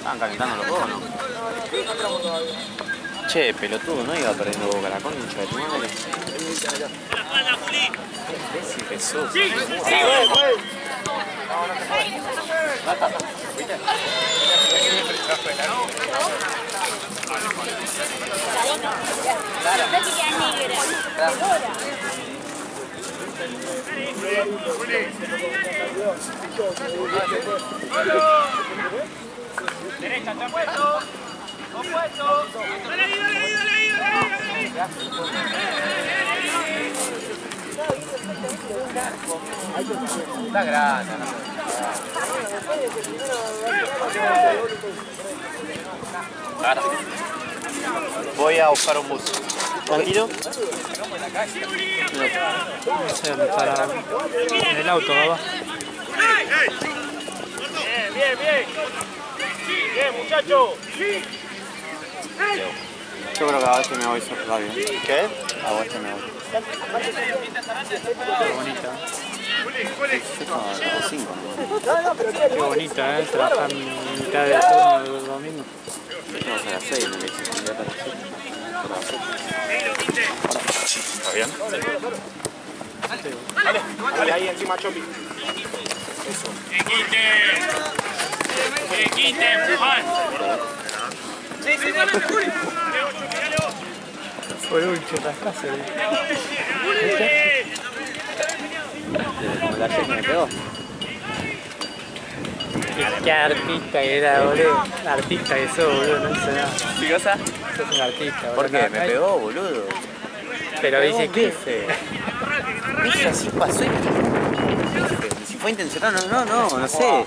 Estaban calentando los dos, ¿no? Che, pelotudo, ¿no? Iba perdiendo Boca, la concha de tu madre. Sí, Jesús. Derecha, te apuesto. Opuesto. Dale ahí, dale ahí, dale ahí, dale ahí, dale ahí. Está grande, voy a buscar un bus. ¿Tranquilo? No sé dónde está en el auto, va. Bien, bien, bien. Bien, muchacho. Yo creo que a veces me voy rápido. ¿Qué? A veces me voy. Qué bonita. Yo 5. Qué bonita, trabajar mitad de turno del domingo. Vamos a las 6, me dicen. Ya para las 7. ¿Está bien? Dale, dale ahí encima, Chopi. Eso. Quinte, Juan. Sí, sí, dale, Juli. Por un churrascazo. Como la Jack me pegó. Qué artista que era, boludo. Artista que sos, boludo, no hizo nada. ¿Qué cosa? Sos un artista, boludo. ¿Por qué? Me pegó, boludo. Pero dice que... Eso así pasó y... Si fue intencional, no sé.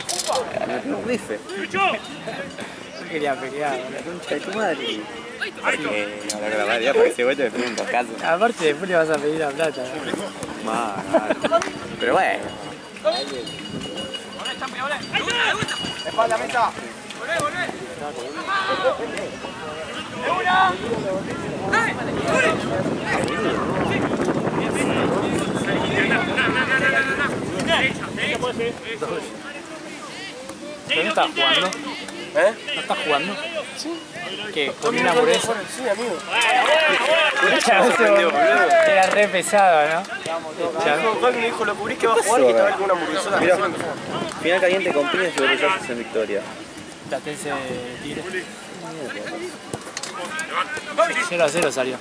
Me pegó un bife. Quería pelear, boludo. La concha de tu madre. Porque no la grabaría porque ese vuelto me pegó un tocazo. Aparte después le vas a pedir la plata, ¿no? Mal. Pero bueno. Espalda, meta. Volvé, volvé. ¡De una! ¿No estás jugando? ¿Eh? ¿No estás jugando? Sí. ¿Qué? ¿Con una hamburguesa? Sí, amigo. Era re pesado, ¿no? Juan me dijo, lo cubrís que va a jugar y estaba con una hamburguesona. Mirá, final caliente con piñas y botellas en Victoria. Platense Tigre. 0-0 salió.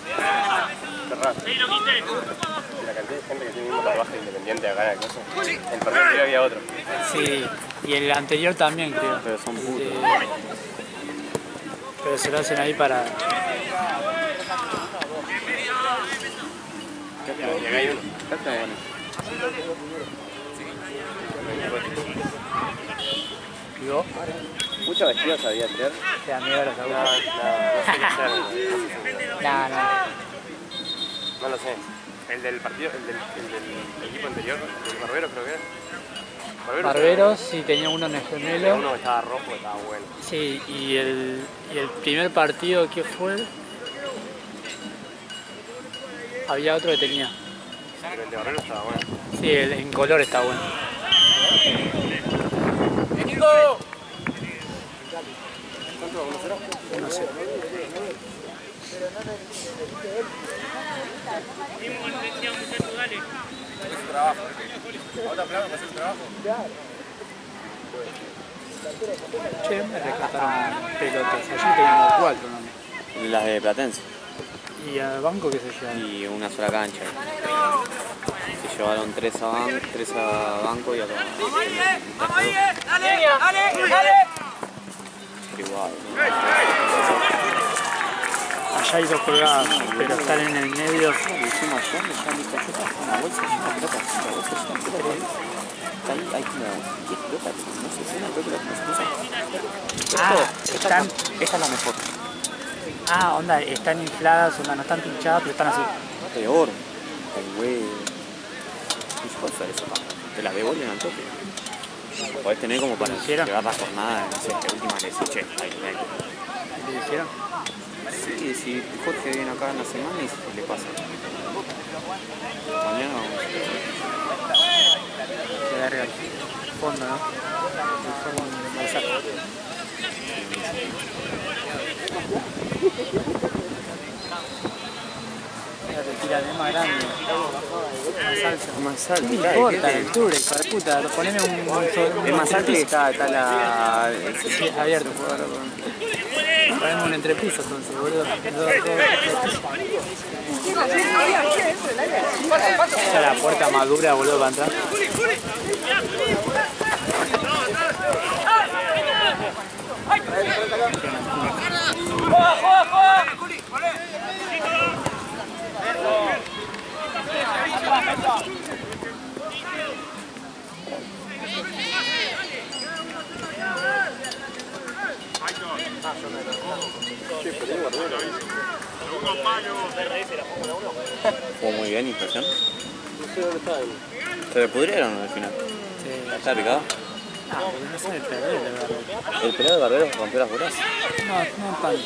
La cantidad de gente que tiene mismo trabajo independiente acá en el caso. En el partido anterior había otro. Sí, y el anterior también creo. Pero son putos. Pero se lo hacen ahí para... Y acá hay uno. ¿Y vos? Muchos vestidos había ayer. Te da miedo a los No, abuelos. sé qué hacer. No. No lo sé. El del partido, el del equipo anterior, el Barbero creo que era. Barberos, sí, tenía uno en el gemelo. Uno que estaba rojo, que estaba bueno. Sí, y el primer partido, ¿qué fue? Había otro que tenía. Pero el de Barbero estaba bueno. Sí, en color está bueno. ¡Nico! ¿Cuánto? ¿1-0? No sé. Es trabajo. ¿Otra plata para hacer el trabajo? Che, me rescataron pelotas. Allí teníamos 4, ¿no? Las de Platense. ¿Y al banco qué se llevan? Y una sola cancha. Se llevaron 3 a banco y a todo. ¡Vamos ahí, ¡Dale, dale, dale! Igual. Allá hay 2 colgadas, pero están en el medio. Hicimos ayer, ya listo, yo trajo una bolsa, una pelota, una bolsa, una pelota. Hay como 10 pelotas, no sé, una pelota que no se usa. Están... Esta es la mejor. onda, están infladas, onda, no están pinchadas, pero están así. Peor. El huevo. No se puede usar eso, pa. Te la devuelven al toque. Podés tener como para llevar la jornada, no sé, que última le decís, che, ahí. ¿Qué le hicieron? Sí, si Jorge viene acá en la semana y se le pasa. Mañana vamos. Qué verga el fondo, ¿no? El fondo del saco. más grande. Más alto. Más alto, No claro, importa ¿qué la altura, hijo de puta. Poneme un es más alto y está la... Sí, es abierto. Ponemos un entrepiso entonces, boludo. Esa es la puerta más dura, boludo, para entrar. Jugó muy bien, impresión. No sé dónde está él. ¿Se le pudrieron al final? Sí. ¿Está picado? No, porque no sé el perder, de verdad. ¿El pelado de Barbero rompió las bolas? No, no tanto.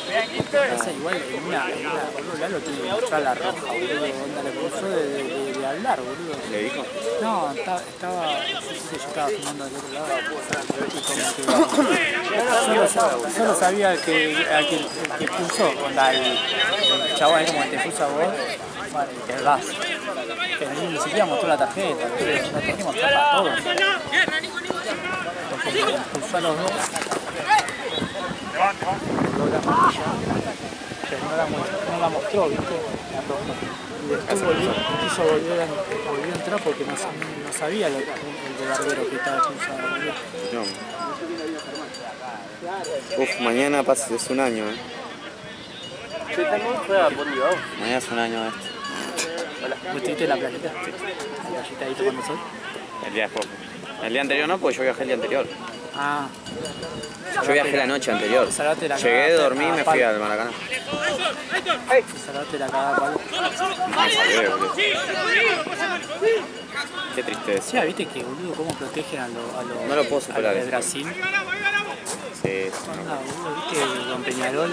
Esa igual, boludo, Lalo tiene que mostrar la roja, boludo. Onda, le puso de hablar, boludo. ¿Le dijo? No, estaba, yo estaba filmando del otro lado. Y como que solo sabía el que puso, onda, el chabón ahí como que te puso a vos, vale, te vas. Pero ni siquiera mostró la tarjeta, boludo. La tenía que mostrar para todos. Porque pulsó a los dos. Pero no la mostró, ¿viste? Y después quiso volver a entrar porque no sabía el de Barbero que estaba pulsado, boludo. No. Uf, mañana es un año, Che, también juega por Bilbao. Mañana es un año de esto. ¿Vos estuviste en la playita? La playita ahí tomando sol. El día después. El día anterior no, porque yo viajé el día anterior. Ah. Yo viajé la noche anterior. Llegué, dormí y me fui al Maracaná. Salvaste la cagada a palo. No sabía, boludo. Qué tristeza. Sí, viste que boludo cómo protegen a los No lo puedo superar de eso. Brasil. Sí, Onda, boludo, viste que con Peñarol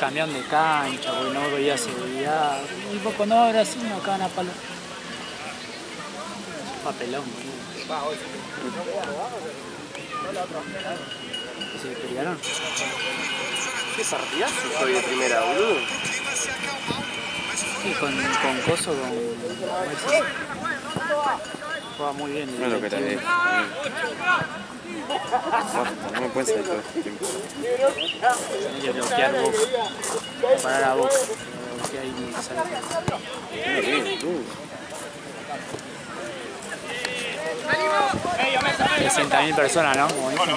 cambiaron de cancha, porque no veía seguridad. Y vos cuando va a Brasil no cagan a palo. Papelón, boludo. ¿Se pelearon? Qué partidazo soy de primera, boludo. Sí, con Coso, con Messi. Juega muy bien. no es lo que te dije. No me pueden salir todo este tiempo. Tenés que bloquear Boca. Parar a Boca. Bloquear y salir. Bien, tú. 60.000 personas, ¿no? Como dicen.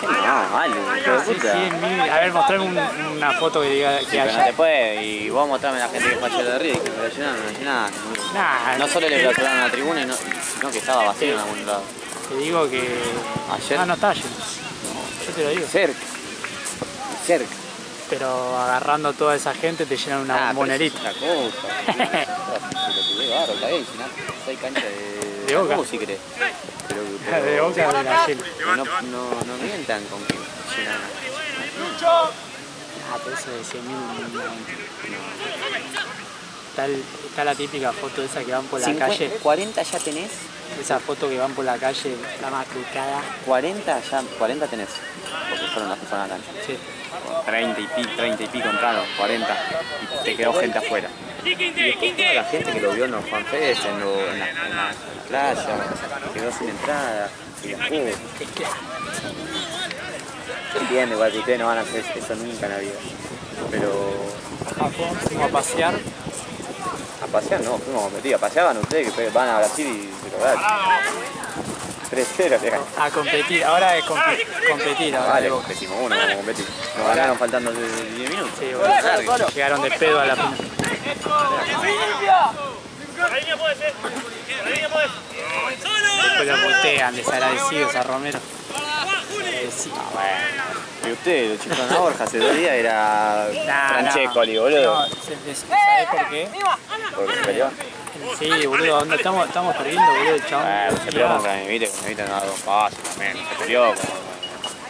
No, vale, hijo de puta. 100.000. A ver, mostrame una foto que diga que Pero no haya. te puede, y vos mostrame a la gente que fue ayer de Río y que me llenaron. Nah, No solo le clausuraron la tribuna, sino que estaba vacío en algún lado. te digo que. Ayer. Ah, no está lleno. Yo te lo digo. Cerca. Pero agarrando toda esa gente te llenan una bombonerita. Pero eso es otra cosa. Lo tuve barro, está bien, al final 6 canchas De Boca. ¿Cómo si querés? Pero De Boca de la Gel. no mientan con que llenan. Ah, pero eso de 100.000. Está la típica foto esa que van por la calle. 40 ya tenés. Esa foto que van por la calle, la machucada. 40 tenés. Porque fueron las personas a la cancha. Sí. 30 y pico entraron, 40. Y te quedó gente afuera. Y después toda la gente que lo vio en los fanfests, en la playa, quedó sin entrada. Y después. Yo entiendo igual que ustedes no van a hacer eso nunca en la vida. Pero. A Japón fuimos a pasear. A pasear no, fuimos a competir. A pasear van ustedes que van a Brasil y se lo dan. 3-0 le ganan. A competir, ahora es competir. Ahora Vale, de Boca. competimos uno como competir. Nos ganaron faltando 10 minutos. Sí, boludo. Llegaron de pedo a la final. Después lo botean, desagradecidos a Romero. Sí. Y usted, lo chiflaron a Borja hace 2 días, era Francescoli, boludo. No, ¿sabés por qué? Porque se peleó. Sí, boludo, onda, estamos perdiendo, boludo, el chabón. Se peleó con Granevite no ha dado 2 pasos también, se peleó.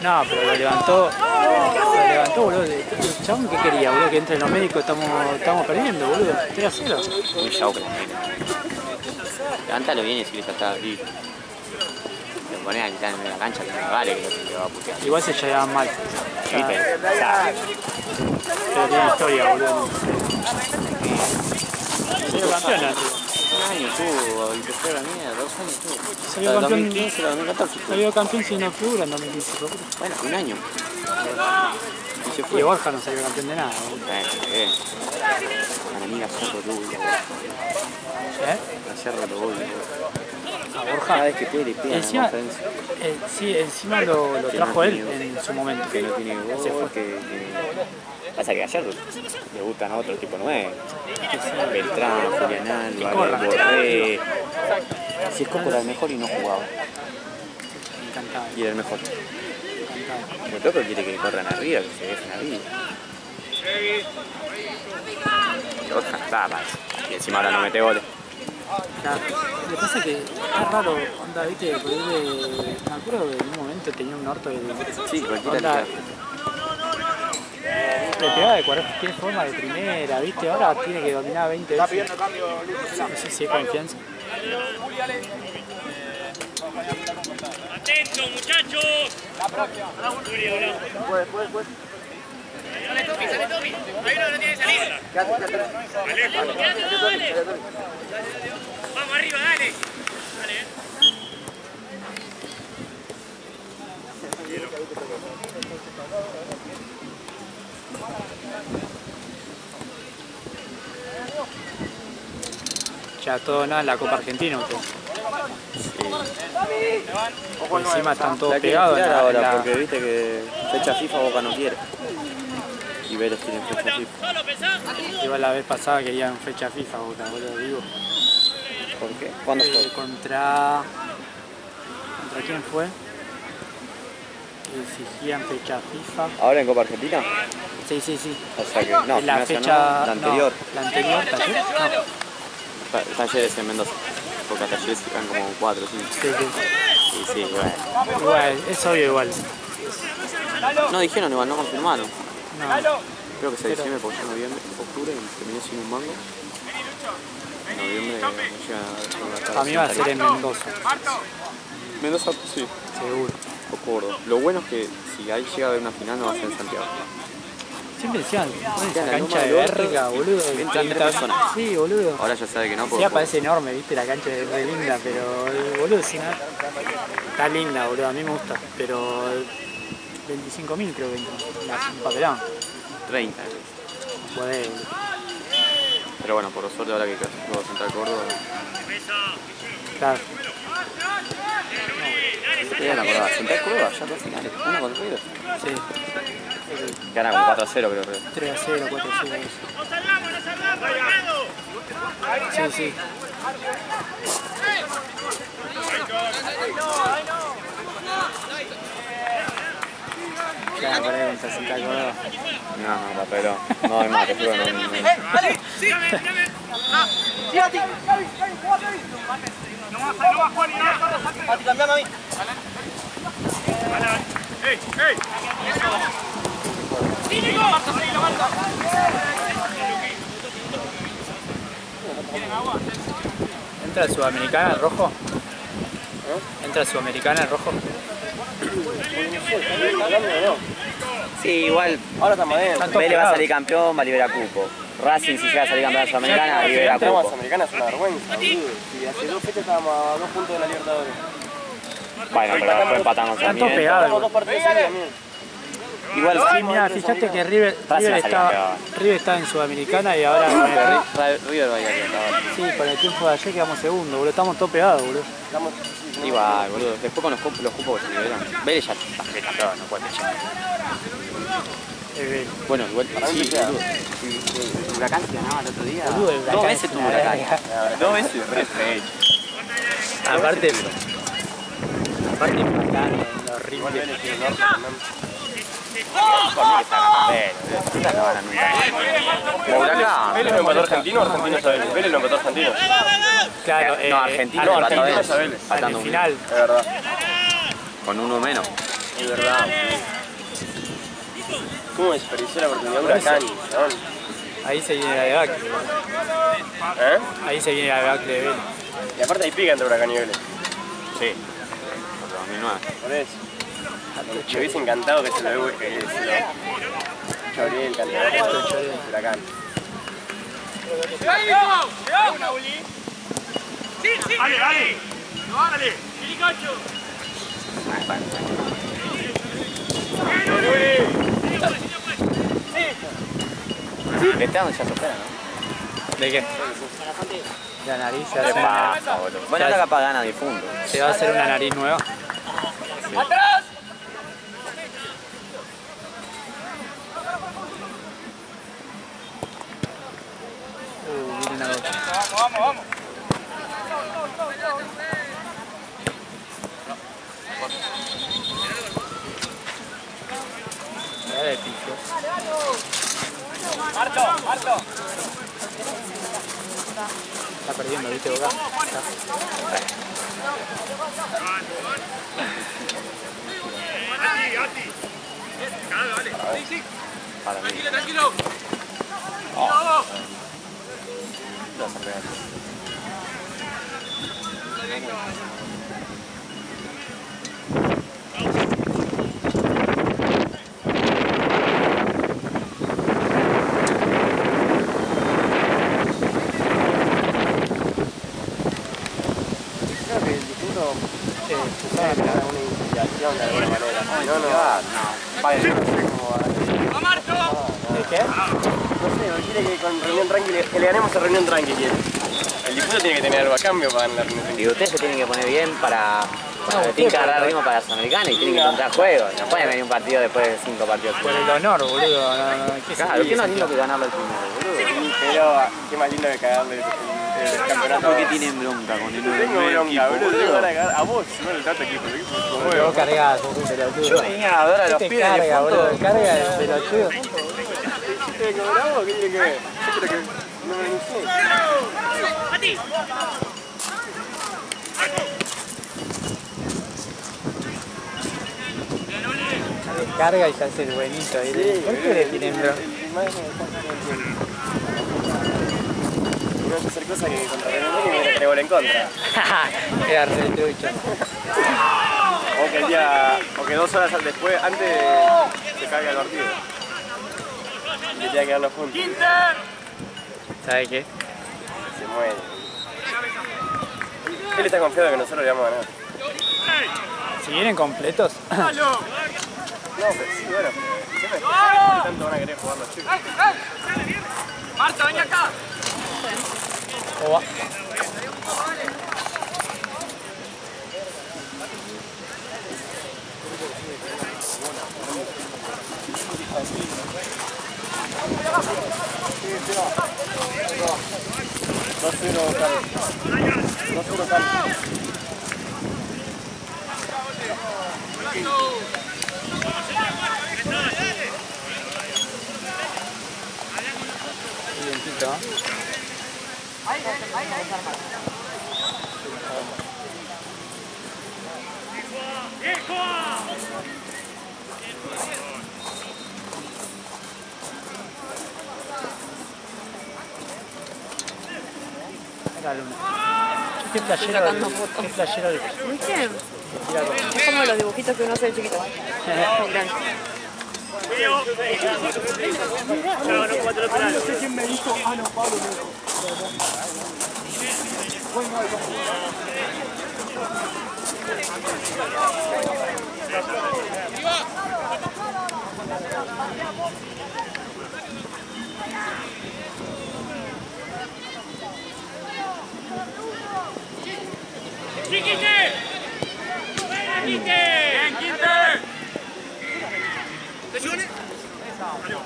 No, pero lo levantó, boludo. El chabón que quería, boludo, que entre en los médicos, estamos perdiendo, boludo. 3-0. Muy chau que levántalo bien y decirle que está listo. Lo ponés a quitar en la cancha, que no vale que no se le va a putear. Igual se llevaban mal. ¿Viste? Pero tiene historia, boludo. Salió campeón, tío. Un año tuvo, y se fue a la mierda, 2 años tuvo. Salió Hasta campeón. 2015, 2014. Salió campeón siendo figura en 2015. Bueno, un año. Y se Y fue. Borja no salió campeón de nada. Bien. Para mí ayer lo tuvo. Ayer lo tuvo. A Cada Borja. vez que pide, pide en la Encima, conferencia. sí, encima lo trajo él en su momento. Que no tiene Se fue. gol, que... Pasa que ayer debutan a otro tipo nuevo. Beltrán, Julián Álvarez, Borré. Si es Coco era el mejor y no jugaba. Me encantaba. Y era el mejor. Lo toco quiere que corran arriba, que se dejen arriba. Y Borja estaba. Y encima ahora no mete goles. Claro. Lo que pasa es que es raro, onda, viste, porque me acuerdo que en un momento tenía un orto de... Sí, cualquiera onda, le le pegaba de cualquier forma de primera, viste, ahora tiene que dominar 20 veces. No sé si hay confianza. ¡Atento, muchachos! Sale Tommy. Ahí no tiene que salir. Dale. Vamos arriba, dale. Dale, Ya todo nada en la Copa Argentina, usted. Encima están todos La quieren pegados. tirar en la- ahora en la- porque viste que fecha FIFA Boca no quiere. Y Vélez tiene fecha FIFA. solo pensá. Igual la vez pasada querían fecha FIFA, boludo, digo. ¿Por qué? ¿Cuándo fue? ¿Contra quién fue? Que exigían fecha FIFA. ¿Ahora en Copa Argentina? Sí. O sea que no, La Gimnasia fecha... no, la anterior. No, la anterior, ¿Talleres? No. Talleres en Mendoza. Porque a Talleres quedan como 4 o 5. Sí. Sí, bueno. Igual, es obvio igual. No dijeron igual, no confirmaron. No. Creo que se diciembre porque ya noviembre, octubre terminé sin un mango. En noviembre me llegan a A mí va a ser en Mendoza, Mendoza, sí. seguro. O Córdoba. Lo bueno es que si ahí llega a haber una final no va a ser en Santiago. Siempre decían, ponen esa la cancha de loma del orto, verga, boludo. entran y 3 ta- personas. Sí, boludo. Ahora ya sabe que no, Sí, porque parece enorme, viste, la cancha es re linda, pero boludo, si no, está linda, boludo, a mí me gusta, pero 25.000 creo que entra, un papelón, 30. joder, boludo. Pero bueno, por suerte ahora que luego Central Córdoba. Claro, Ya me acordaba, Central Córdoba ya 2 finales. Una con River. sí, Gana con 4-0 creo River. 3-0, 4-0, sí. Claro, para contra Central Córdoba. No, papelón. No hay más, te juro, no. ¿Entra el Sudamericana el rojo? ¿Entra el Sudamericana el rojo? Sí, igual. Ahora estamos adentro. Están todos Vélez va a pegados. salir campeón, va a liberar cupo. Racing si llega a salir campeón de Sudamericana, libera Estamos cupo. americana, es una vergüenza, boludo. Si hace 2 fechas estábamos a 2 puntos de la Libertadores. Bueno, pero después empatamos Están todos también. pegados. Estamos 2 partidos seguidos también. Igual Sí, mira, fíjate que River estaba en Sudamericana y ahora con el, River va a ir a Libertadores. sí, con el tiempo de ayer quedamos segundos, boludo, estamos todos pegados, boludo. Estamos... Igual, boludo. Después con los cupos que se liberan. Vélez ya está campeón, no puede echar. Bueno, igual sí, boludo. El Huracán se ganaba el otro día. Boludo, el Huracán 2 veces es tuvo una Huracán. verga. 2 veces refrecho. Aparte matando, horrible. Por mí que está ganando Vélez. No ganan nunca. Huracán. ¿Vélez lo empató Argentino o Argentino es a Vélez? Vélez lo empató Argentino. Claro, No, Argentina no, empató a Argentina Vélez. es a Vélez. en Faltando el un final, Es verdad. con uno menos. Es verdad. ¿Cómo desperdició la oportunidad de Huracán? ahí se viene la debacle, ¿Eh? ahí se viene la debacle de Vélez. Y aparte hay pica entre Huracán y Vélez. Sí. Por 2009. Por eso. Me hubiese encantado que se lo choreé el candidato de Huracán. Dale, dale. Dale. Le estamos ya afuera, ¿no? ¿De qué? La nariz se ¿Qué hace. pasa, boludo? Bueno, ahora capaz gana difunto. ¿Se va a hacer una nariz nueva? ¡Atrás! Viene una dos. Vamos. Era de piso. Marto. Está perdiendo, ¿viste, Boca? Gatti. Dale. Sí. Para mí. Tranquilo. Vamos. Lo vas a pegar. Creo que el difunto se sabe que haga una inspiración de alguna manera. No. Vaya, yo no sé cómo va a hacer. ¡Va Marto! ¿De qué? No sé, quiere que con reunión tranqui, que le ganemos a reunión tranqui, quiere. El difunto tiene que tener algo a cambio para ganar reunión tranqui. Y ustedes se tienen que poner bien para tienen que agarrar ritmo para la Sudamericana y tienen que encontrar juegos. No pueden venir un partido después de 5 partidos. Por el honor, boludo. ¿Qué Claro, ¿qué más lindo que ganarlo el primero, boludo? Pero qué más lindo que cagarle el campeonato. ¿Por qué tienen bronca con el Tengo bronca, boludo. Tengo ganas de cagar a vos, no el tanto equipo. El equipo es como Vos cargás, vos pelotudo. Yo venía a ver a los ¿Qué te pies de carga, difunto. boludo? ¿Carga el pelotudo? ¿Tiene que ver a vos? ¿Qué tiene que ver? Yo creo que no me inicié. ¡A ti! Carga y se hace el buenito. ¿Por qué le tienen bronca? No hay que hacer cosas que contra René y me traigo en contra. Era re trucho. O que 2 horas después, antes se caiga el partido. Y le tenga que quedarnos juntos. ¿Sabe qué? Se muere. Él está confiado que nosotros le vamos a ganar. Si vienen completos. No, pero sí, bueno, siempre tanto van a querer jugar los chicos. Marta, ven acá. O va. Vientito, ¿no? Acá Luna. Qué playero, qué playero de ¿Viste? Es como los dibujitos que uno hace de chiquito. Grande. ¡Chiquite! ¡Bien, Quinte! ¡Te suene!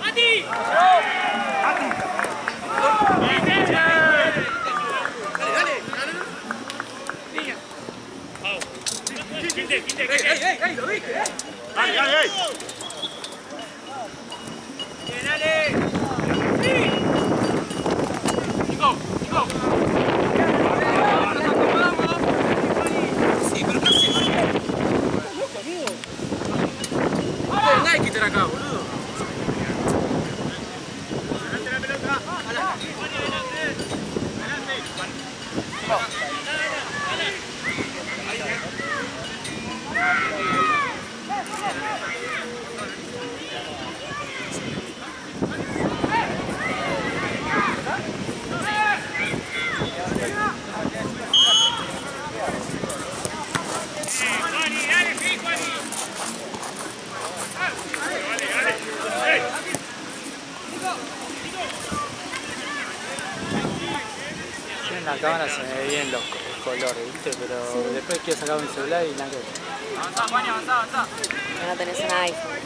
¡A ti! Niña. Quinte. ¡Ey! ¡Lo viste! ¡Dale! ¡Bien, dale! ¡Sí! ¡Chico! Hay que quitar acá, boludo. Adelante la pelota. cámara se me ve bien los colores, ¿viste? Pero después quiero sacar mi celular y nada que ver. No tenés un iPhone.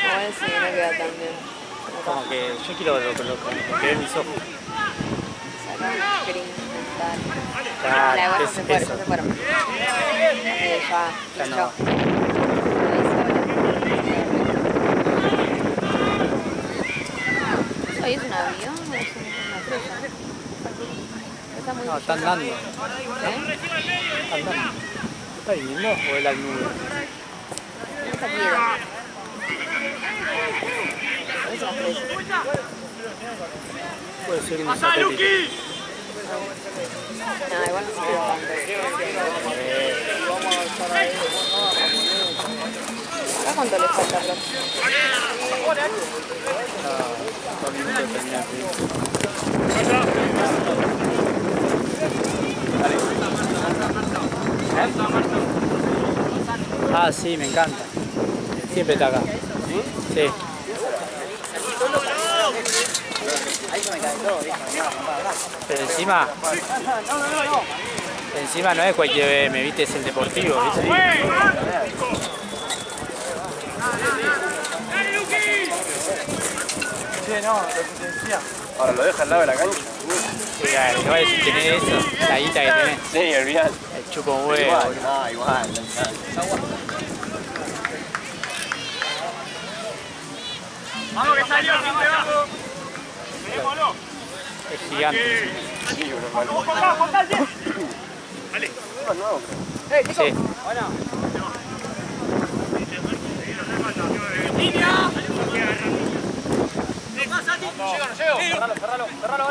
Igual sí, no queda tan bien. Como que yo quiero lo que ven mis ojos. Sacar un screen mental. Claro, La igual es se fueron, eso. se fueron. Ya no. ¿Ahí es un avión o es una presa? Está muy No, están dando. ¿Eh? Están dando. ¿Está viniendo o es la nube? Está quieta. Es una presa. Puede ser un satélite. No, igual no se ve tanto. ¿Acá cuánto le falta, profe? 2 minutos termina el film. Ah, sí, me encanta. Siempre está acá. Sí. Pero encima no es cualquier BM, ¿viste? Es el deportivo, ¿viste? Sí, no, lo que te decía. Ahora lo deja al lado de la cancha. Sí, claro, igual si tenés eso, la guita que tenés. Sí, olvidate. El chupo un huevo. Igual, no, igual. Vamos que salió, que abajo. Tenemos. Es gigante. Sí, bro, vale. Vale. Es nuevo, creo. Sí. Línea. Cerralo.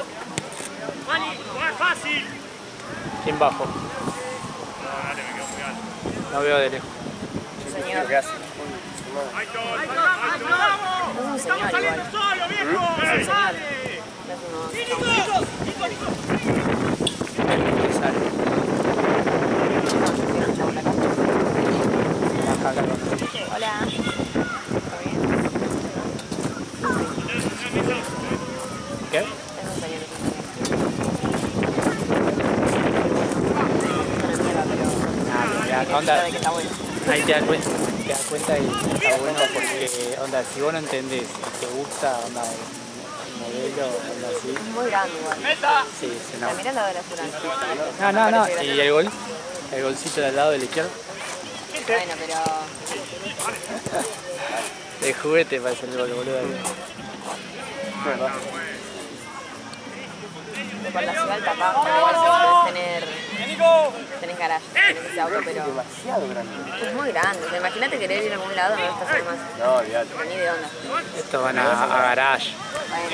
Mani, no es fácil. ¿Quién bajo? Dale, me quedo muy alto. No veo de lejos. Lo que hace. Ahí está. ¡Vamos! Es un señor ¡Estamos saliendo igual. solo, viejo! ¡Sale! Es uno. Nico! Sale. Baja acá con Hola. ¿Qué? Es un señor. Onda, De que está bueno. ahí te das cuenta y está bueno porque, onda, si vos no entendés y te gusta, onda, el modelo, onda así, Muy grande igual. sí, se La nota. mirá la de la Furán. No, y el gol, el golcito de al lado de la izquierda, Bueno, pero... de juguete parece el gol, boludo. ¿Verdad? Con la ciudad capaz, igual tenés garage, tenés ese auto, pero Demasiado grande. es muy grande. O sea, imagínate querer ir a algún lado, no lo estás haciendo más. No, olvidate. Ni de onda. Estos van a garage. Bueno,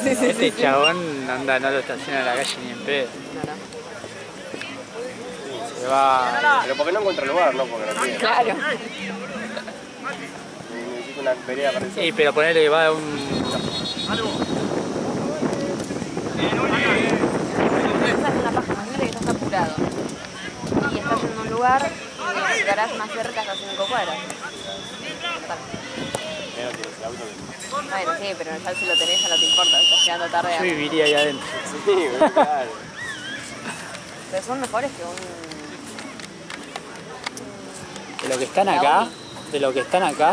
Este chabón anda, no lo estaciona en la calle ni en pedo. Se va. Pero porque no encuentra lugar, no porque no tiene. Claro. Necesito una vereda para eso. Sí, pero ponerle que va a un. Estás en la página, imagínate que estás apurado. Y estás en un lugar y el garage más cerca es a 5 cuadras. Bueno, sí, pero ya si lo tenés ya no te importa, estás llegando tarde. Yo viviría ahí adentro. Sí, claro. Pero son mejores que un... De lo que están acá,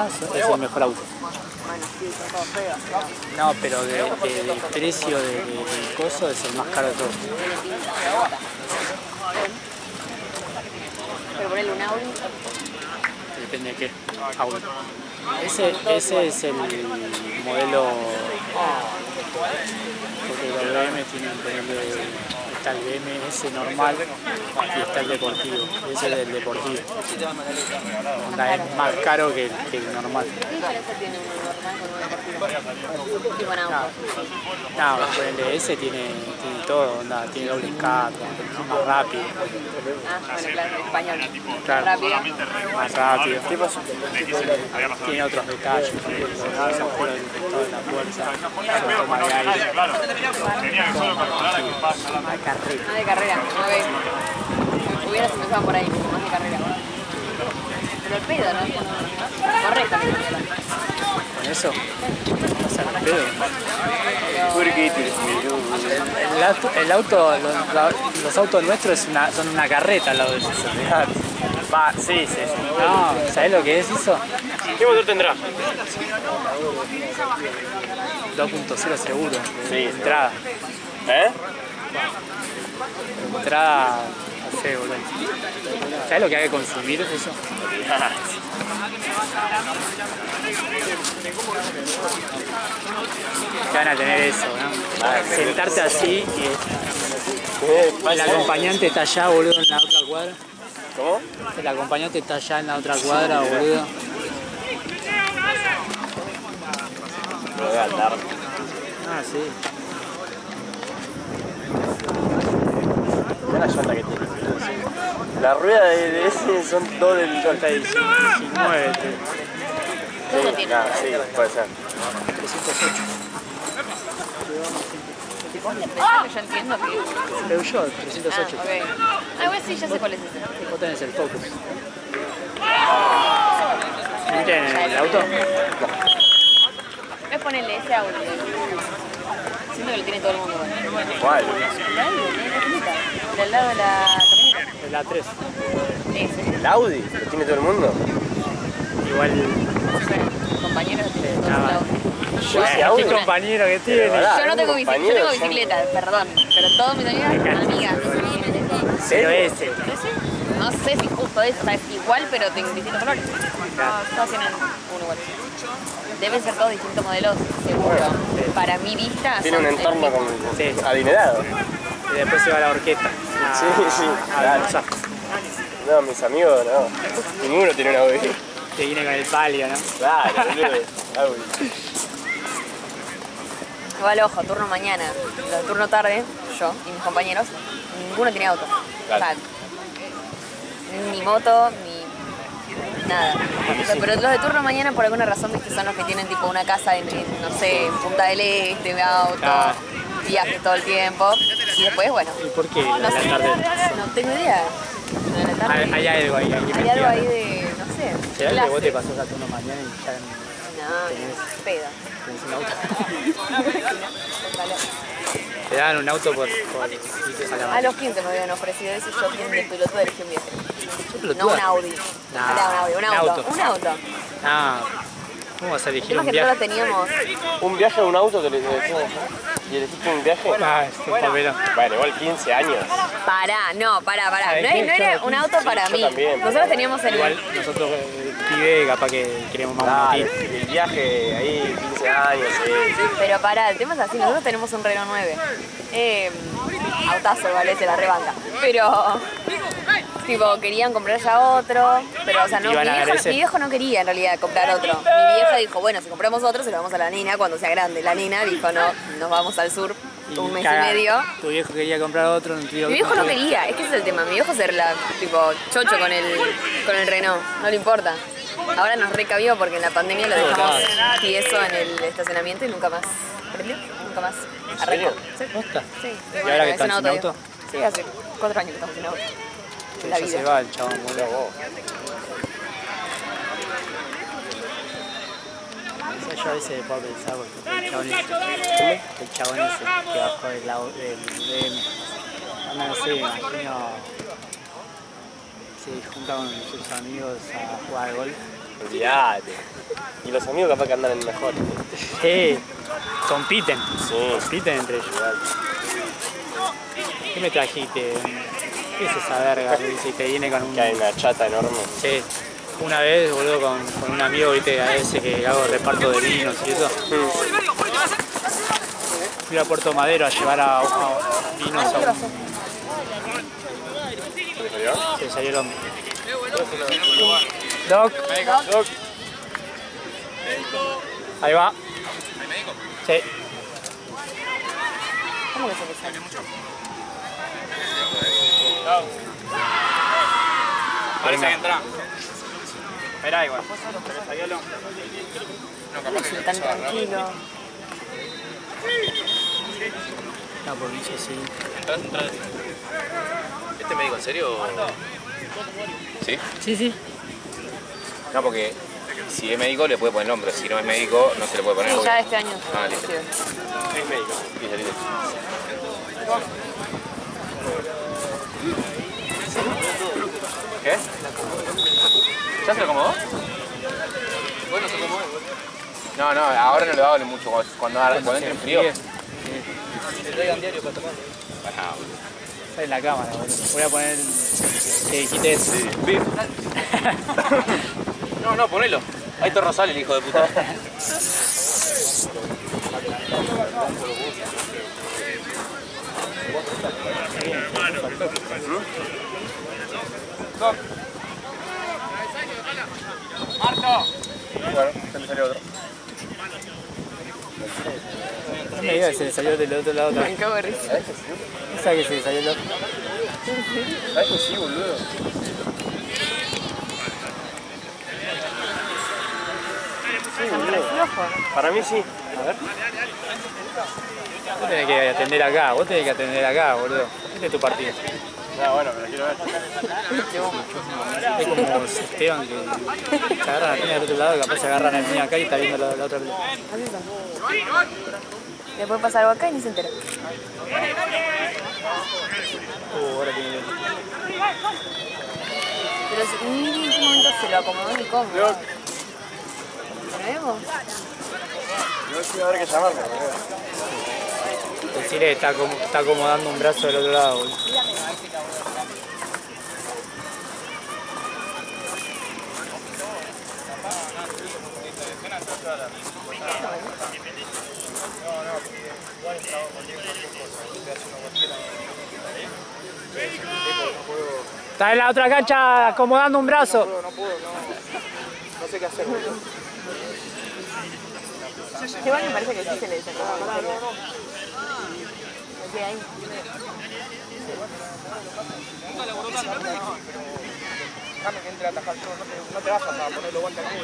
es el mejor auto. Bueno, sí, son todos feos. No, pero del precio del coso es el más caro de todos. Pero ponerle un Audi. Depende de qué Audi. Ese es el modelo. Porque los BM tienen, por ejemplo, está el BMS normal y está el deportivo. Ese es el deportivo. Onda, es más caro que el normal. ¿Qué diferencia tiene uno normal con uno deportivo? Tipo en auto. No, ponele, ese tiene todo, onda, tiene doble escape, más rápido. Ah, bueno, claro, en español. Claro. Rápido. Más rápido. Tiene otros detalles, por ejemplo, los afuera del detector de la fuerza, son toma de aire. Más carrera. Más de carrera, no ve. Hubieras empezado por ahí, más de carrera. Pero el pedo, ¿no? Correcto. Con eso, vas a pedo. Los autos nuestros son una carreta al lado de esos. Va, sí. No, ¿sabés lo que es eso? ¿Qué motor tendrá? 2.0 seguro. Sí. Entrada. Entrada, no sé, boludo. ¿Sabés lo que hay que consumir eso? Que van a tener eso, ¿no? Sentarte así y el acompañante está allá, boludo, en la otra cuadra. ¿Cómo? El acompañante está allá en la otra cuadra, boludo. Lo voy a andar. Ah, sí. Mira la llanta que tiene. La rueda de ese son dos del 19. Todo tiene. Ah, sí, puede ser. 308. Yo entiendo que... Peugeot 308. Ah, ok. Ah, bueno, sí, ya sé cuál es ese. Vos tenés el Focus. ¿No tienen el auto? Voy a ponerle ese auto. Siento que lo tiene todo el mundo. ¿Cuál? Del lado de la camioneta. El A3. Ese. ¿El Audi? ¿Lo tiene todo el mundo? Igual. Compañeros lo tienen todos Nada. lados. ¿Qué compañero que tiene? Yo no tengo bicicleta, perdón. Pero todos mis amigas tienen eso. Pero ese. ¿Ese? No sé si justo es, o sea, es igual, pero en distintos colores. Todos tienen uno igual. Deben ser todos distintos modelos, seguro. Para mi vista. Tiene un entorno Sí. adinerado. Y después se va a la orquesta. Sí, claro. No, mis amigos no. Ninguno tiene un Audi. Te viene con el palio, ¿no? Claro, boludo. Audi. Va al ojo, turno mañana, turno tarde, yo y mis compañeros, ninguno tiene auto. Claro. O sea, ni moto, ni nada. O sea, pero los de turno mañana por alguna razón, viste, son los que tienen tipo una casa en no sé, en Punta del Este, auto, Claro. viajes todo el tiempo. Y después, bueno. ¿Y por qué no la sé, tarde? no tengo idea. En la tarde Hay algo ahí. hay algo ahí de, no sé, ¿Será que clase. vos te pasás a turno mañana y ya No, pedo. tenés un auto? Te dan un auto por irte a la A los 15 me habían ofrecido eso, yo quien de piloto elegí un viaje. No pelotuda. un Audi. Nah, Era un Audi, un auto. Un auto. Ah, ¿cómo vas a El elegir tema un es que viaje? nosotros teníamos... ¿Un viaje a un auto que le decimos? ¿Y elegiste un viaje? Ah, es un papelón. Bueno, igual 15 años. Pará. No ¿Sabes qué? era Yo un auto para yo mí. también. Nosotros teníamos el... Igual nosotros, pibe, capaz que queremos más un Claro, motín. el viaje ahí, 15 años, sí. Pero pará, el tema es así, nosotros tenemos un Renault 9. Autazo, vale, se la rebanca. Pero... Tipo, querían comprar ya otro, pero o sea, no, Iban a dar ese. mi viejo no quería en realidad comprar otro. Mi vieja dijo, bueno, si compramos otro se lo vamos a la nena cuando sea grande. La nena dijo, no, nos vamos al sur un mes y medio. Tu viejo quería comprar otro, no Mi viejo no quería, es que ese es el tema. Mi viejo ser la tipo chocho con el Renault, no le importa. Ahora nos recabió porque en la pandemia lo dejamos tieso en el estacionamiento y nunca más prendió, nunca más arrancó. Sí. ¿Posta? Sí. ¿Y ahora que es un están sin auto? digo. Sí, hace 4 años que estamos sin auto. La Ya vida. se va el chabón, boludo. O sea, yo a veces puedo pensar porque el chabón ese que bajó del BM. No sé, me imagino se junta con sus amigos a jugar al golf. Olvídate. Y los amigos capaz que andan en mejor. Sí, compiten. Sí. Compiten entre ellos. ¿Qué me trajiste? ¿Qué es esa verga? Que dice que viene con un... Que hay una chata enorme. Sí. Una vez, boludo, con un amigo, viste, a ese que hago reparto de vinos y eso. Fui a Puerto Madero a llevar a vinos a un... Se salió el hombre. Doc. Doc. Ahí va. Sí. ¿Cómo que se le sale? Parece que entra. Esperá igual. No es tan tranquilo. No, por dice sí. Entra. ¿Este médico en serio? ¿Sí? Sí, sí. No, porque Si es médico le puede poner el hombro, si no es médico no se le puede poner. Sí, obvio. ya este año. Ah, listo. Sí. Es médico. Listo, listo. ¿Qué? ¿Ya se lo acomodó? Bueno, se acomodó. No, no, ahora no le va a doler mucho cuando entre en frío. Te traigan diario para tomar. Está en la cámara, boludo. Voy a poner que quites. No, ponelo. Ahí está Rosales, el hijo de puta. Bueno, se me salió otro. No me digas que se le salió del otro lado Me también. cago de risa. No sabes que se le salió el otro. ¿Sabes que sí, boludo? Son re flojos. Para mí sí. A ver. Vos tenés que atender acá, boludo. Este es tu partido. No, bueno, pero quiero ver. Es como Esteban que se agarran la piña del otro lado y capaz se agarran la piña acá y está viendo la otra pelota. Así son. Le puede pasar algo acá y ni se entera. Ahora tiene. Pero ni en qué momento se lo acomodó ni cómo. ¿Lo vemos? Yo sí va a haber que llamarlo. El Chile está acomodando un brazo del otro lado, boludo. Está en la otra cancha acomodando un brazo. No sé qué hacer. Igual me parece que sí se le desacomodó. ¿Qué hay? Déjame que entre a atajar yo, no te vayas a poner los guantes aquí.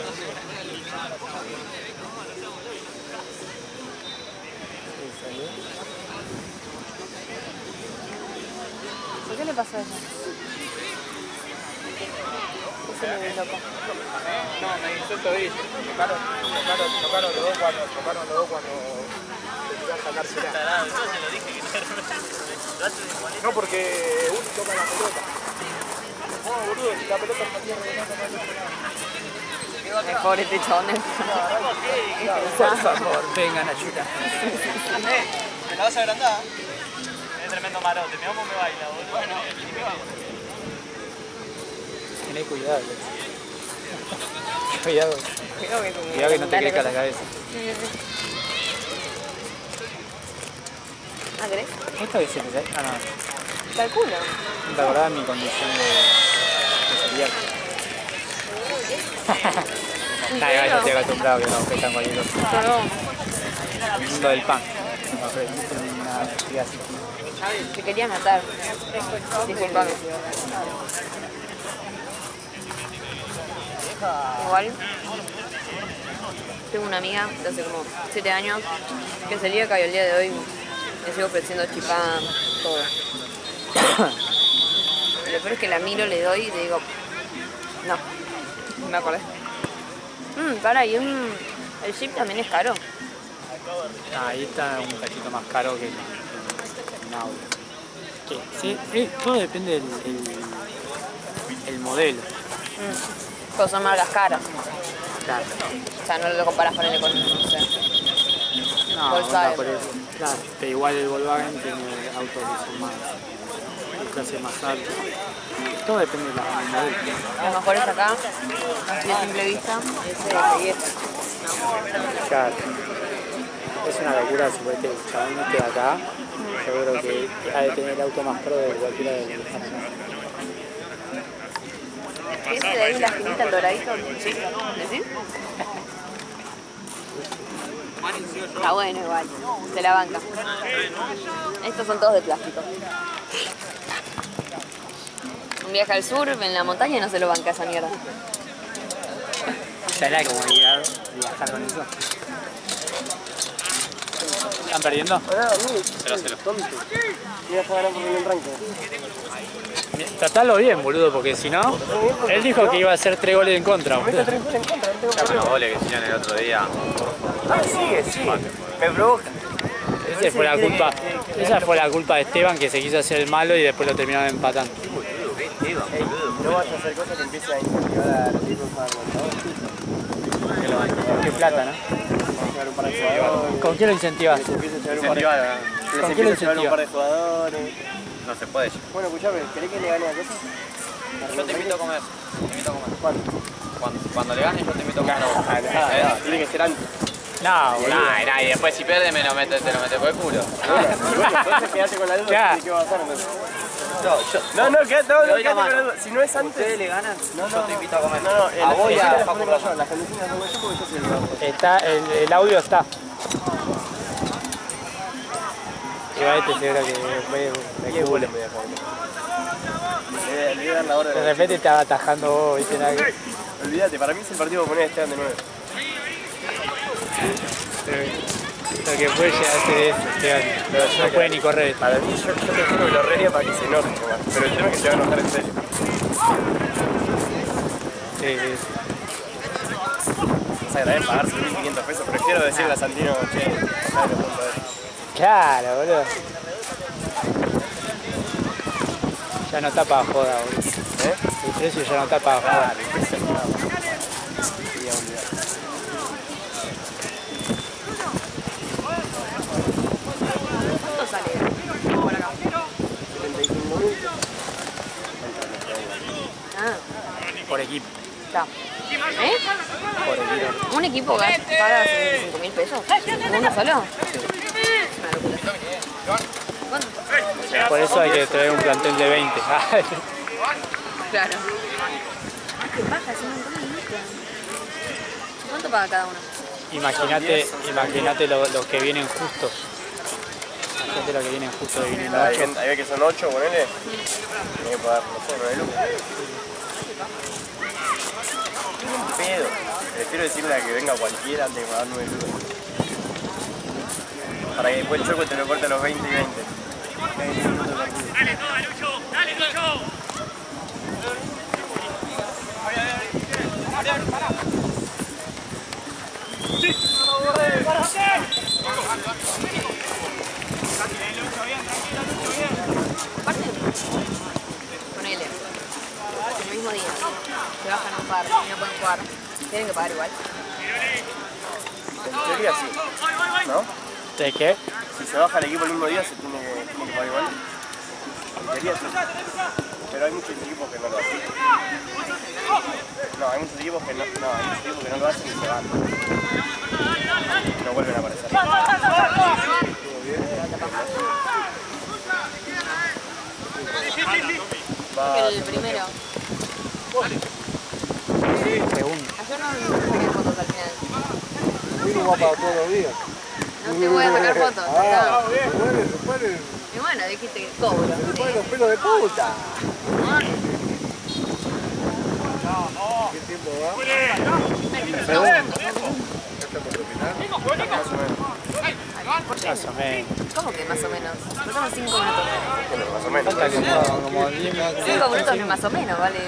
¿Por qué le pasó eso? ¿Qué se le ve loco? No, me hizo el tobillo. Tocaron los dos cuando le iba a sacársela. No, porque uno toca la pelota. No, boludo, si la pelota está tierra. El pobre este chabón. Por favor, vengan a ayudar. ¿Me la vas a agrandar? Es tremendo marote, me vamos me baila, boludo. Bueno, Tené cuidado. Cuidado. Cuidado que no te crezca la cabeza. ¿Ah, crees? ¿Esto es el? Ah, no. Calculo. No te acordás de mi condición de celíaco. Nah, igual yo estoy acostumbrado que no pescan cualquier cosa. Perdón. El mundo del pan. No, pero es una actividad así. Te quería matar. Disculpame. Igual. Tengo una amiga de hace como 7 años que es celíaca y el día de hoy le sigo ofreciendo chipán, todo. Lo peor es que la miro, le doy y le digo, no me acordé. Para, y el chip también es caro. Ahí está un cachito más caro que el audio. Sí, todo depende del modelo. Pero son marcas caras. Claro. O sea, no lo comparas con el económico, no sé. No, Volkswagen. por eso. Claro, pero igual el Volkswagen tiene autos que son más de clase más alta. Todo depende del modelo. Los mejores acá, así a simple vista, es el Claro. Es una locura, suponete, el chabón este de acá, seguro que ha de tener el auto más pro de cualquiera de los que están acá. ¿Ese de ahí, la esquinita, el doradito? ¿Sí? ¿Decís? Está bueno igual, se la banca. Estos son todos de plástico. Un viaje al sur, en la montaña, y no se lo banca esa mierda. ¿Sabes la comodidad de viajar con eso? ¿Están perdiendo? Tonto. Voy a jugar a poner el ranking. Tratalo bien, boludo, porque si no, él dijo que iba a hacer 3 goles en contra, boludo. 3 goles en contra, no tengo Los problema. goles que hicieron el otro día. Ah, sigue. Me provoca. Esa fue la culpa de Esteban, que se quiso hacer el malo y después lo terminaron empatando. No vas a hacer cosas que empiecen a incentivar a los chicos a aguantar. Qué plata, ¿no? Llevar un par de jugadores. ¿Con qué lo incentivas? Les empieza a llevar un par de jugadores. ¿Con qué lo incentivas? No se puede. Bueno, escuchame, ¿querés que le gane a cosa? Yo te invito a comer. ¿Cuándo? Cuando le ganes yo te invito a comer. Tiene que ser antes. No, boludo. Nah, y después si pierdes te lo metes por el culo. Entonces quedate con la duda de qué va a pasar entonces. No, quedate con la duda. Si no es antes. Ustedes le ganan, yo te invito a comer. No, a vos y a las Facu ponemos yo, las condiciones las pongo yo porque yo soy el trabajo. Está, el audio está. Igual seguro que ¿Qué goles me voy a dejar? Le voy a dar la hora de repente te va atajando vos, ¿viste? Olvídate, para mí es el partido que poner Esteban de 9. Lo que puede llegar a ser eso, Esteban. No puede ni correr. Para mí, yo prefiero que lo rería para que se enoje, nomás. Pero el tema es que se va a enojar en serio. Sí. Es agradable pagar 1.500 pesos. Prefiero decirle a Santino, che, ¿sabes lo punto de? Claro, boludo. Ya no está para joda, boludo. El precio ya no está para joda. El precio no. ¿Cuánto sale? Por acá. 75.000. Ah, Por equipo. está. Por equipo. ¿Un equipo paga 75.000 pesos? ¿Uno solo? Una locura. ¿Cuánto? Por eso hay que traer un plantel de 20. Claro. ¿Qué baja? Es un montón de guita. ¿Cuánto paga cada uno? Imagínate los que vienen justos. Imagínate los que vienen justos de vienen Ahí 8. ve que son 8, ponele. Tiene que pagar, no sé, 9 lucas. Un pedo. Prefiero decirle a que venga cualquiera antes de pagar 9 lucas. Para que después el choco te lo corte a los 20 y 20. 20 minutos de partido. ¡Dale, Lucho! Aparte, ponele, el mismo día, se bajan un par y no pueden jugar, tienen que pagar igual. En teoría sí, ¿no? ¿De qué? Si se baja el equipo el mismo día se tiene que pagar igual. En teoría sí. Pero hay muchos equipos que no lo hacen. No, hay muchos equipos que no, hay muchos equipos que no lo hacen y se van. No vuelven a aparecer. El primero. Segundo. Ayer no saqué fotos al final. Vino va para todos los días. No te voy a sacar fotos. Ah, No. después Y bueno, dijiste que cobro. los pelos de puta. ¿Qué tiempo va? Más o menos. ¿Cómo que más o menos? Pasamos 5 minutos. Bueno, más o menos. Falta como 10 minutos. 5 minutos no es más o menos, vale.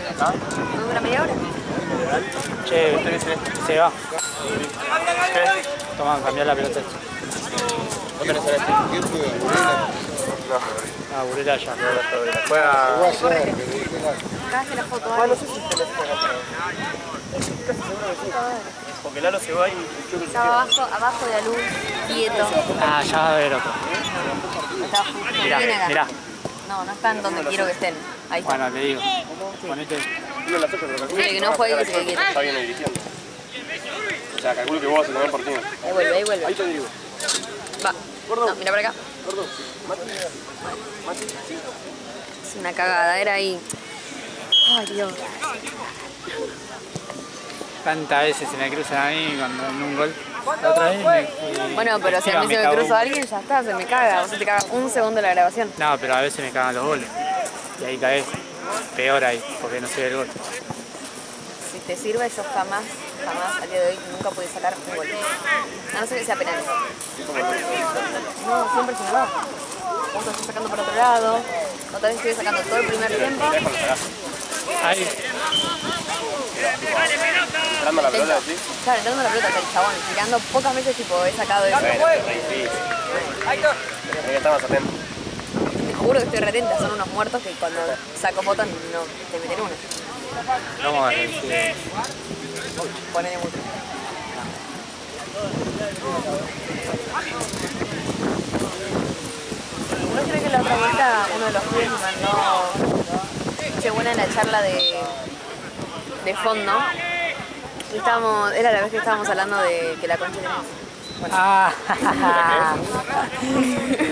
¿No dura media hora? Che, se va. Toma, cambiar la pelota. Ah, Burela ya. Juega. Acá hace la foto. Ah, no sé si tenés que ganar. Casi seguro que sí. Porque Lalo se va y el Choco se Estaba queda. abajo de la luz, quieto. Ah, ya va a haber otro. Estaba justo. Mirá, Viene acá. mirá. No, no están donde quiero que estén. Ahí está. Bueno, te digo. Ponete. Uno en la toca, pero calculo Dile que no juegue y que se quede quieto. está bien dirigiendo. O sea, calculo que vos vas a tener partido. Ahí vuelve, ahí vuelve. Ahí te digo. Va. No, mira para acá. Gordo. Mati. Es una cagada, era ahí. Ay, Dios. Tantas veces se me cruzan a mí cuando en un gol. La otra vez Bueno, pero si a mí se me cago. cruza alguien, ya está, se me caga. O sea, te caga un segundo la grabación. No, pero a veces me cagan los goles. Y ahí caes. Peor ahí, porque no se ve el gol. Si te sirve, yo jamás al día de hoy nunca pude sacar un gol. A no ser que sea penal. No, siempre se me va. Justo estoy sacando por otro lado. Otra vez estuve sacando todo el primer tiempo. Ahí. Entrando la pelota, ¿sí? Claro, entrando la pelota, el chabón, tirando pocas veces tipo he sacado eso. Bueno, es re difícil. Hay que estar más atento. Te juro que estoy retenta, son unos muertos que cuando saco fotos no te meten una. Vamos a ver si... Ponele mucho. ¿No crees que la otra vuelta uno de los pibes me mandó che buena en la charla de fondo? Y estábamos, era la vez que estábamos hablando de que la concha tenía... Bueno. Ah,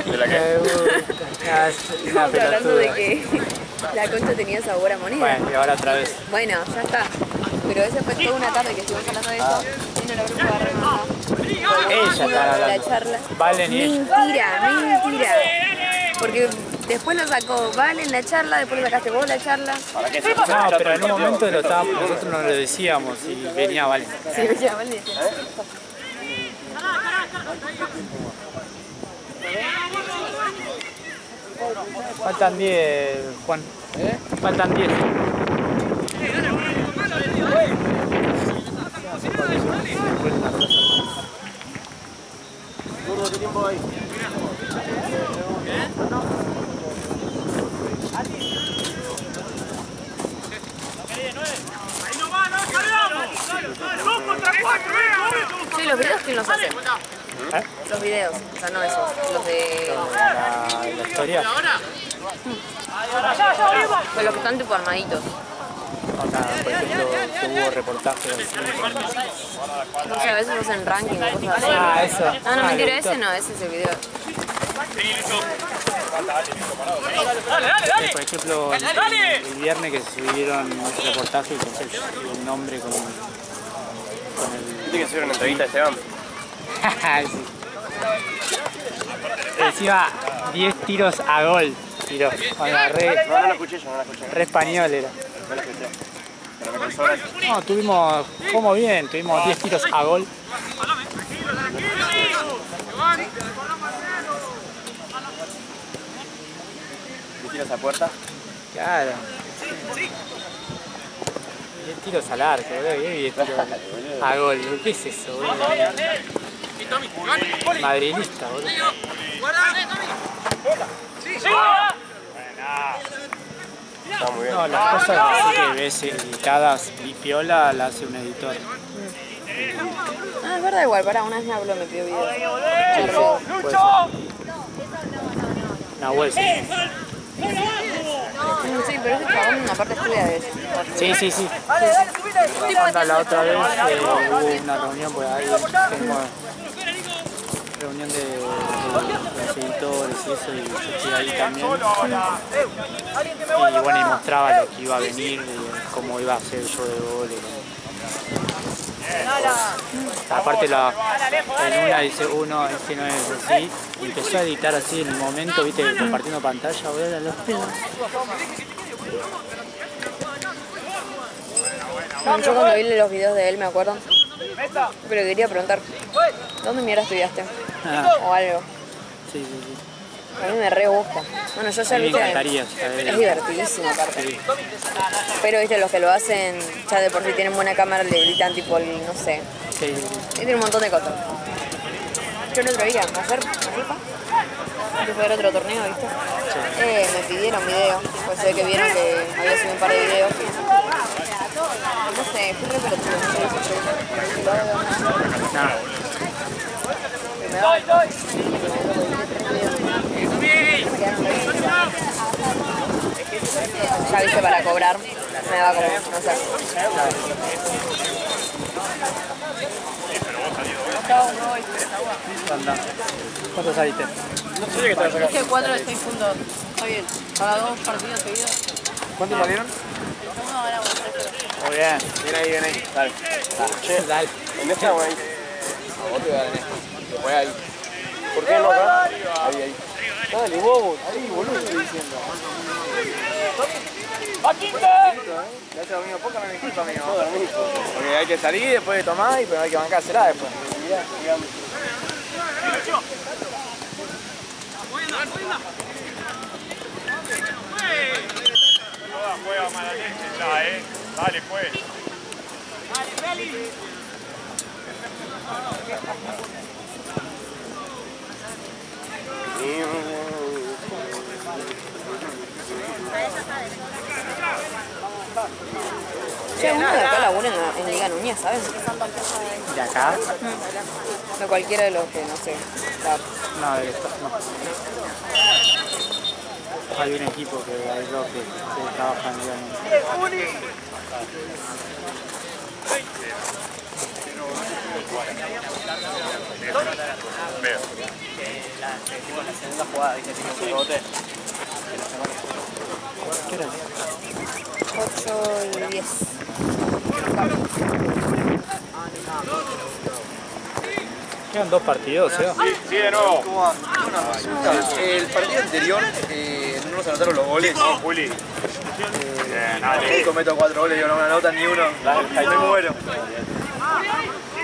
¿De la qué? Estábamos hablando de que la concha tenía sabor a moneda. Bueno, y ahora otra vez. Bueno, ya está. Pero esa fue toda una tarde que estuvimos hablando de eso. Y no logró agarrar nada. Ella está hablando. La charla. Valen y ella. Mentira. Porque después lo sacó Valen en la charla, después lo sacaste vos la charla. ¿Para qué? No, pero en un momento lo estábamos, nosotros no lo decíamos y venía Valen. Sí, venía Valen y decía. Faltan 10, Juan. Faltan 10. ¿Qué tiempo hay? Sí, los videos, ¿quién los hace? Los videos, o sea, no esos, los de... La historia. Pues los que están tipo armaditos. Acá, por ejemplo, que hubo reportajes así. No sé, a veces hacen ranking o cosas así. Ah, eso. Ah, no, mentira, listo. ese no, ese es el video. Por ejemplo, el viernes que se subieron un reportaje con el nombre con el... ¿Viste que hicieron una entrevista a Esteban? Sí. Encima 10 tiros a gol. Tiró. Onda, No la escuché yo, no la escuché. re español era. No la escuché. Pero me cansó gracias. No, jugamos bien, tuvimos 10 tiros a gol. ¿Me tiras a puerta? Claro. 10 tiros al arco, boludo. ¿Qué 10 tiros a gol? ¿Qué es eso, boludo? Madrilista, boludo. Está muy bien. No, las cosas así que ves editadas y piola las hace un editor. Ah, es verdad igual, pará, una vez me habló, me pidió video. Puede ser. Nahuel, sí. Sí, pero ese chabón aparte estudia de eso. Sí. Anda, la otra vez hubo una reunión por ahí, tenemos reunión de los editores y eso, y yo estoy ahí también. Y bueno, y mostraba lo que iba a venir, cómo iba a ser el show de goles. Aparte en una dice uno, este no es así, y empezó a editar así en el momento, viste, compartiendo pantalla, boludo, a los pedos. Yo cuando vi los videos de él me acuerdo, pero quería preguntar, ¿dónde mierda estudiaste? O algo. Sí. A mí me re gusta. Bueno, yo ya A mí me viste, encantaría saber. es divertidísimo aparte. Sí. Pero viste, los que lo hacen ya de por sí tienen buena cámara, le editan tipo, no sé, Sí. tiene un montón de cosas. Yo el otro día, ayer, que fue a otro torneo, ¿viste? Me pidieron videos, pues sé que vieron que había subido un par de videos. No sé, fui re pelotudo, no sé si ya viste, para cobrar, me va como, no sé. Anda. ¿Cuántos saliste? Dije 4 de 6 puntos, está bien. Cada 2 partidos seguidos. ¿Cuántos salieron? Uno ganamos 3-0. Muy bien. Viene ahí. Dale. Dale. ¿En esta o ahí? A vos te voy a dar en esta. Después ahí. ¿Por qué no acá? Ahí. Dale, bobo. Ahí, boludo, estoy diciendo. Gracias, amigo. Poca me disculpa, amigo. Porque hay que salir después de tomar y pero hay que bancársela después. Juega mala leche ya, Dale, pues. Che, uno de acá labura en Liga Núñez, ¿sabes? ¿De acá? No cualquiera de los que, no sé. No, de esto, no. Hay un equipo que hay dos que trabajan en Liga Núñez. Veo. La segunda jugada, dice que no se bote. ¿Qué era? 8 y 10. Quedan 2 partidos, ¿sí? Sí, de nuevo. El partido anterior no nos anotaron los goles. No, Juli. Bien, dale. Cometo 4 goles y no me anotan ni uno. Me muero.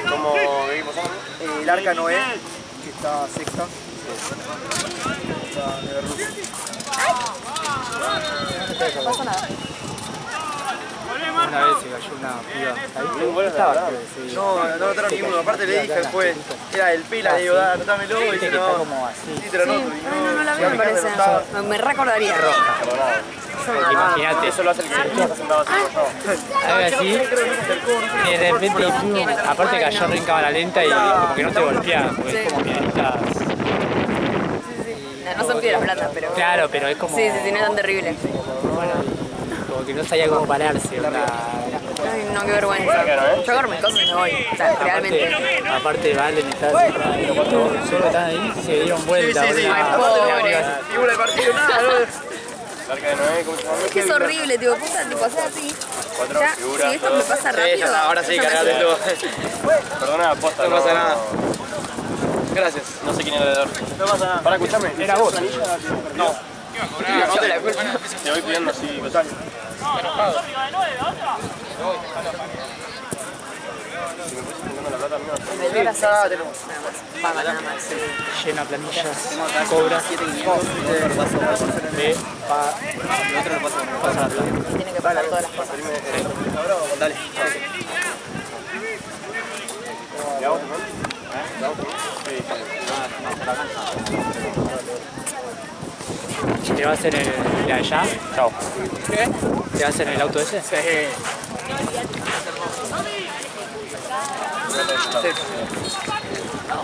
¿Cómo vivimos ahora? El Arca Noé, que está sexta. No pasa nada. Una vez se cayó una piba. Ahí estaba. No anotaron ni uno. Aparte le dije después, era el Pela, le digo, anotámelo. Y dice, Está no. como así. Sí, te lo anoto. No la veo, me parece. Me recordaría. Imagínate. Eso lo hace el que está sentado así. Algo así. Y de repente, aparte cayó re en cámara lenta y como que no te golpea, porque es como piedritas. No son piedras blandas, pero... Claro, pero es como... Sí, no es tan terrible. Bueno, como que no sabía cómo pararse. Ay, no, qué vergüenza. Yo agarro mis cosas y me voy. O sea, realmente. Aparte, Valen estaba solo están ahí y se dieron vuelta. Sí. Pobre. Figura del partido, nada. Arca de Noé, ¿cómo se llama? Es que es horrible, tipo, puta, tipo, hacer así. Ya, si esto me pasa rápido... Ahora sí, yo me cargate asusto. todo. Perdona, posta. No pasa nada. Gracias. No sé quién era el deudor. No pasa nada. Para escucharme. Era vos. No. Yo la culpa. Te voy pidiendo así cosas. Si me fuese teniendo la plata, mío. El dólar hace eso, nada más. Paga nada más. Llena planillas, cobra, ve, paga, pasa la plata. Tiene que pagar todas las cosas. Dale. ¿Te vas en el de allá? Chao. ¿Qué? ¿Te vas en el auto ese? Sí.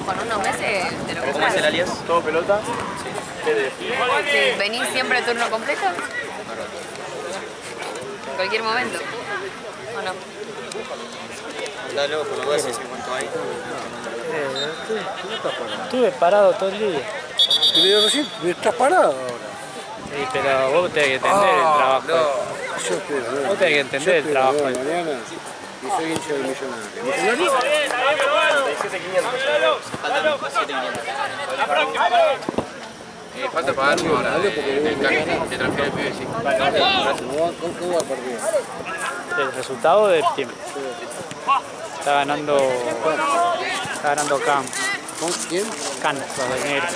Con unos meses te lo ¿Cómo es el alias? ¿Todo pelota? Sí, ¿venís siempre a turno completo? En cualquier momento. ¿O no? Dale, por lo menos en cuanto hay. Estuve parado todo el día. Y le digo recién, estás parado ahora. Sí, pero vos tenés que entender el trabajo. Yo espero, Vos tenés que entender el trabajo. Mañana y soy hincha del Millonario. ¿Millonario? Falta pagarlo ahora. Dale, porque El que transfiere el pibe, sí. ¿Cómo va a perder? El resultado de tiempo. Está ganando Cam. ¿Con quién? Can, los de negro.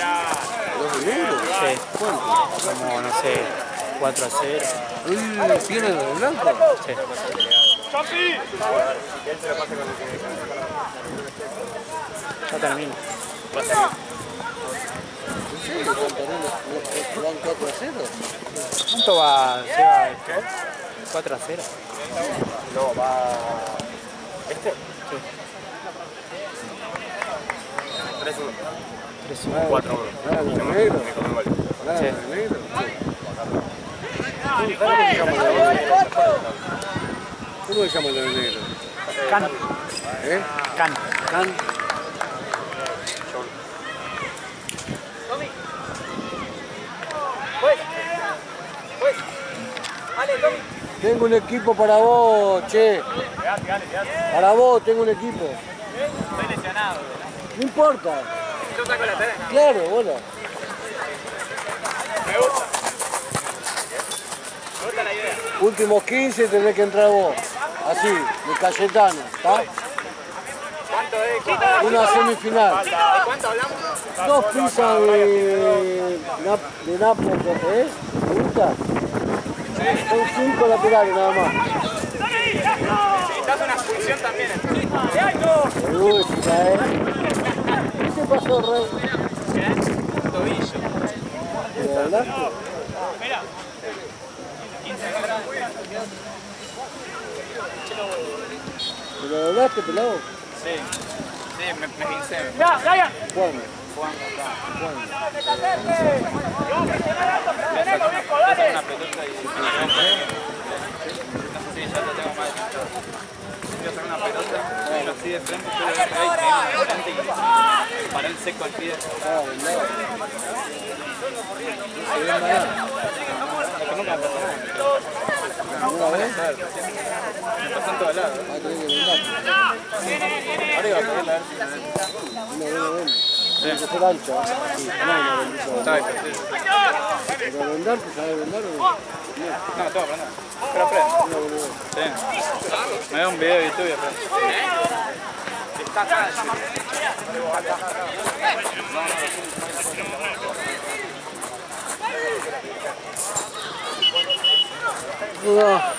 ¿Los de negro? Sí. Como, no sé, 4-0. ¿Tiene los de blanco? Sí. Ya termino. ¿En serio? ¿Van 4-0? ¿Cuánto va? ¿Se va? ¿Qué? 4-0. No, va. ¿Este? Sí. 3-1. 4-1. ¿Nada de negro? ¿Nada Sí. de negro? ¿Cómo se llama el de negro? Can. ¿Eh? Can. Can. Tengo un equipo para vos, che. Para vos tengo un equipo. Estoy lesionado. No importa. Yo saco la tele. Claro, bueno. Me gusta. Me gusta la idea. Últimos 15 tenés que entrar vos. Así, de Cayetano, ¿está? ¿Cuánto es? Una semifinal. ¿Cuánto hablamos? 2 pizzas de Nápoles, ¿eh? ¿Te gusta? Son 5 laterales nada más. Necesitas una expulsión también. Uy, cae. ¿Qué te pasó, Rey? Tobillo. ¿De verdad? Mira. 15 grados. ¿De lo doblaste, pelado? Sí. Sí, me pincé. ¿Cuándo? Jugando acá. ¿Cuándo? Una pelota y si no sé si ya la tengo mal. Voy a sacar una pelota, así de frente, yo le voy a pegar y de frente y paré el seco al pie. Ah, ¿verdad? No se ve nada. Es que nunca me pasó nada. ¿Alguna vez? Me pasó en todos lados. Ah, tenés que vendar. Ahora iba a pedirle a ver si Bueno. Tiene que ser ancha. Sí, no una bendición. Exacto, sí. Pero vendar, ¿te sabes vendar o no? No, tengo que aprender. Pero aprendo. Sí. Me veo un video de YouTube y aprendo. No.